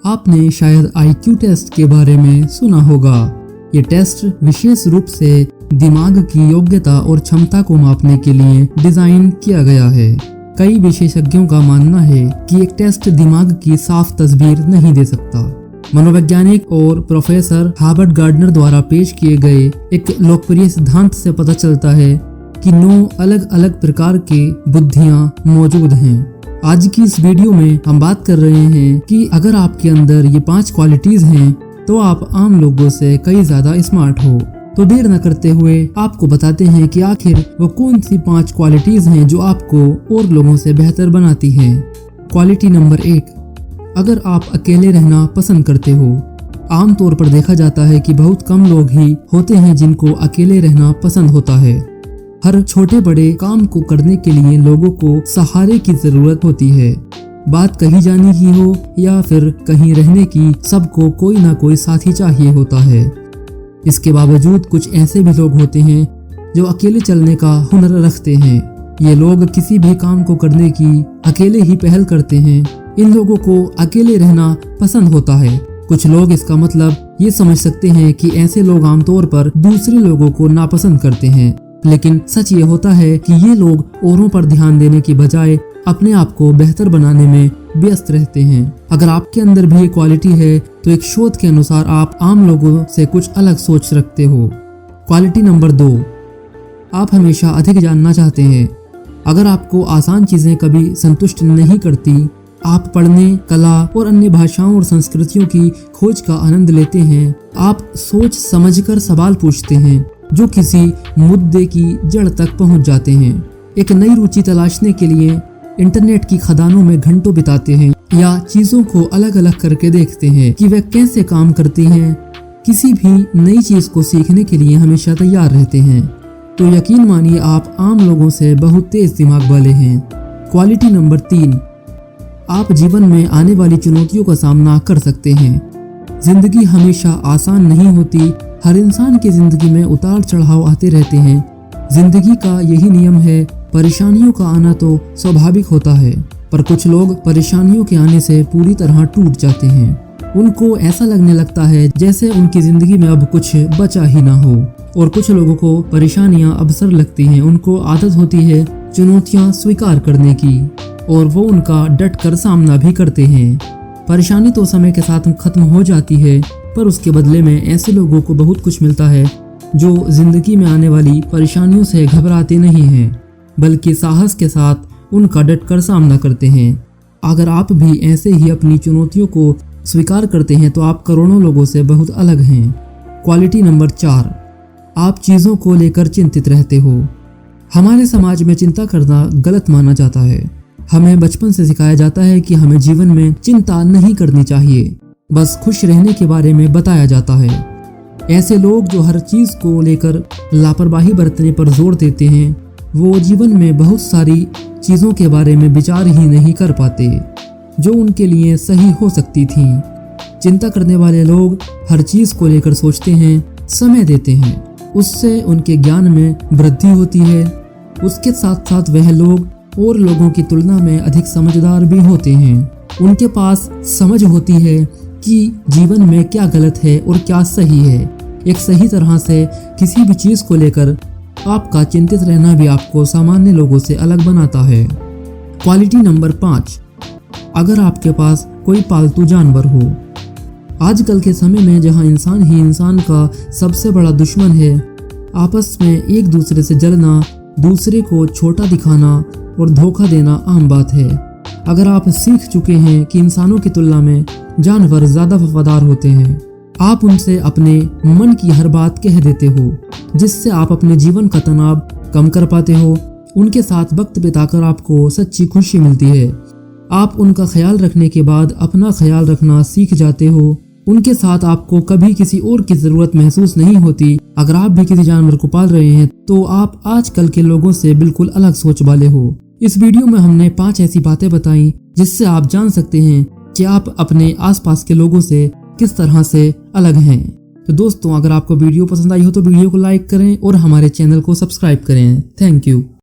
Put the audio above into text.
आपने शायद IQ test के बारे में सुना होगा। ये टेस्ट विशेष रूप से दिमाग की योग्यता और क्षमता को मापने के लिए डिजाइन किया गया है। कई विशेषज्ञों का मानना है कि एक टेस्ट दिमाग की साफ तस्वीर नहीं दे सकता। मनोवैज्ञानिक और प्रोफेसर हार्वर्ड गार्डनर द्वारा पेश किए गए एक लोकप्रिय सिद्धांत से पता चलता है कि 9 अलग अलग प्रकार के बुद्धियां मौजूद हैं। आज की इस वीडियो में हम बात कर रहे हैं कि अगर आपके अंदर ये 5 क्वालिटीज हैं तो आप आम लोगों से कई ज्यादा स्मार्ट हो। तो देर न करते हुए आपको बताते हैं कि आखिर वो कौन सी 5 क्वालिटीज हैं जो आपको और लोगों से बेहतर बनाती हैं। क्वालिटी नंबर 1, अगर आप अकेले रहना पसंद करते हो। आमतौर पर देखा जाता है कि बहुत कम लोग ही होते हैं जिनको अकेले रहना पसंद होता है। हर छोटे बड़े काम को करने के लिए लोगों को सहारे की जरूरत होती है। बात कहीं जाने की हो या फिर कहीं रहने की, सबको कोई ना कोई साथी चाहिए होता है। इसके बावजूद कुछ ऐसे भी लोग होते हैं जो अकेले चलने का हुनर रखते हैं। ये लोग किसी भी काम को करने की अकेले ही पहल करते हैं। इन लोगों को अकेले रहना पसंद होता है। कुछ लोग इसका मतलब ये समझ सकते हैं कि ऐसे लोग आमतौर पर दूसरे लोगों को नापसंद करते हैं, लेकिन सच ये होता है कि ये लोग औरों पर ध्यान देने की बजाय अपने आप को बेहतर बनाने में व्यस्त रहते हैं। अगर आपके अंदर भी ये क्वालिटी है तो एक शोध के अनुसार आप आम लोगों से कुछ अलग सोच रखते हो। क्वालिटी नंबर 2, आप हमेशा अधिक जानना चाहते हैं। अगर आपको आसान चीजें कभी संतुष्ट नहीं करती, आप पढ़ने, कला और अन्य भाषाओं और संस्कृतियों की खोज का आनंद लेते हैं। आप सोच समझकर सवाल पूछते हैं जो किसी मुद्दे की जड़ तक पहुंच जाते हैं। एक नई रुचि तलाशने के लिए इंटरनेट की खदानों में घंटों बिताते हैं या चीजों को अलग अलग करके देखते हैं कि वे कैसे काम करती हैं। किसी भी नई चीज को सीखने के लिए हमेशा तैयार रहते हैं। तो यकीन मानिए आप आम लोगों से बहुत तेज दिमाग वाले हैं। क्वालिटी नंबर 3, आप जीवन में आने वाली चुनौतियों का सामना कर सकते हैं। जिंदगी हमेशा आसान नहीं होती। हर इंसान की जिंदगी में उतार चढ़ाव आते रहते हैं। जिंदगी का यही नियम है। परेशानियों का आना तो स्वाभाविक होता है, पर कुछ लोग परेशानियों के आने से पूरी तरह टूट जाते हैं। उनको ऐसा लगने लगता है जैसे उनकी जिंदगी में अब कुछ बचा ही ना हो। और कुछ लोगों को परेशानियां अवसर लगती हैं। उनको आदत होती है चुनौतियां स्वीकार करने की और वो उनका डट कर सामना भी करते हैं। परेशानी तो समय के साथ खत्म हो जाती है, पर उसके बदले में ऐसे लोगों को बहुत कुछ मिलता है जो जिंदगी में आने वाली परेशानियों से घबराते नहीं हैं, बल्कि साहस के साथ उनका डटकर सामना करते हैं। अगर आप भी ऐसे ही अपनी चुनौतियों को स्वीकार करते हैं तो आप करोड़ों लोगों से बहुत अलग हैं। क्वालिटी नंबर 4, आप चीज़ों को लेकर चिंतित रहते हो। हमारे समाज में चिंता करना गलत माना जाता है। हमें बचपन से सिखाया जाता है कि हमें जीवन में चिंता नहीं करनी चाहिए, बस खुश रहने के बारे में बताया जाता है। ऐसे लोग जो हर चीज को लेकर लापरवाही बरतने पर जोर देते हैं, वो जीवन में बहुत सारी चीजों के बारे में विचार ही नहीं कर पाते जो उनके लिए सही हो सकती थी। चिंता करने वाले लोग हर चीज को लेकर सोचते हैं, समय देते हैं, उससे उनके ज्ञान में वृद्धि होती है। उसके साथ साथ वह लोग और लोगों की तुलना में अधिक समझदार भी होते हैं। उनके पास समझ होती है कि जीवन में क्या गलत है और क्या सही है। एक सही तरह से किसी भी चीज को लेकर आपका चिंतित रहना भी आपको सामान्य लोगों से अलग बनाता है। क्वालिटी नंबर 5, अगर आपके पास कोई पालतू जानवर हो। आजकल के समय में जहां इंसान ही इंसान का सबसे बड़ा दुश्मन है, आपस में एक दूसरे से जलना, दूसरे को छोटा दिखाना और धोखा देना आम बात है। अगर आप सीख चुके हैं कि इंसानों की तुलना में जानवर ज्यादा वफादार होते हैं, आप उनसे अपने मन की हर बात कह देते हो, जिससे आप अपने जीवन का तनाव कम कर पाते हो। उनके साथ वक्त बिताकर आपको सच्ची खुशी मिलती है। आप उनका ख्याल रखने के बाद अपना ख्याल रखना सीख जाते हो। उनके साथ आपको कभी किसी और की जरूरत महसूस नहीं होती। अगर आप भी किसी जानवर को पाल रहे हैं तो आप आजकल के लोगों से बिल्कुल अलग सोच वाले हो। इस वीडियो में हमने 5 ऐसी बातें बताई जिससे आप जान सकते हैं कि आप अपने आसपास के लोगों से किस तरह से अलग हैं। तो दोस्तों, अगर आपको वीडियो पसंद आई हो तो वीडियो को लाइक करें और हमारे चैनल को सब्सक्राइब करें। Thank you.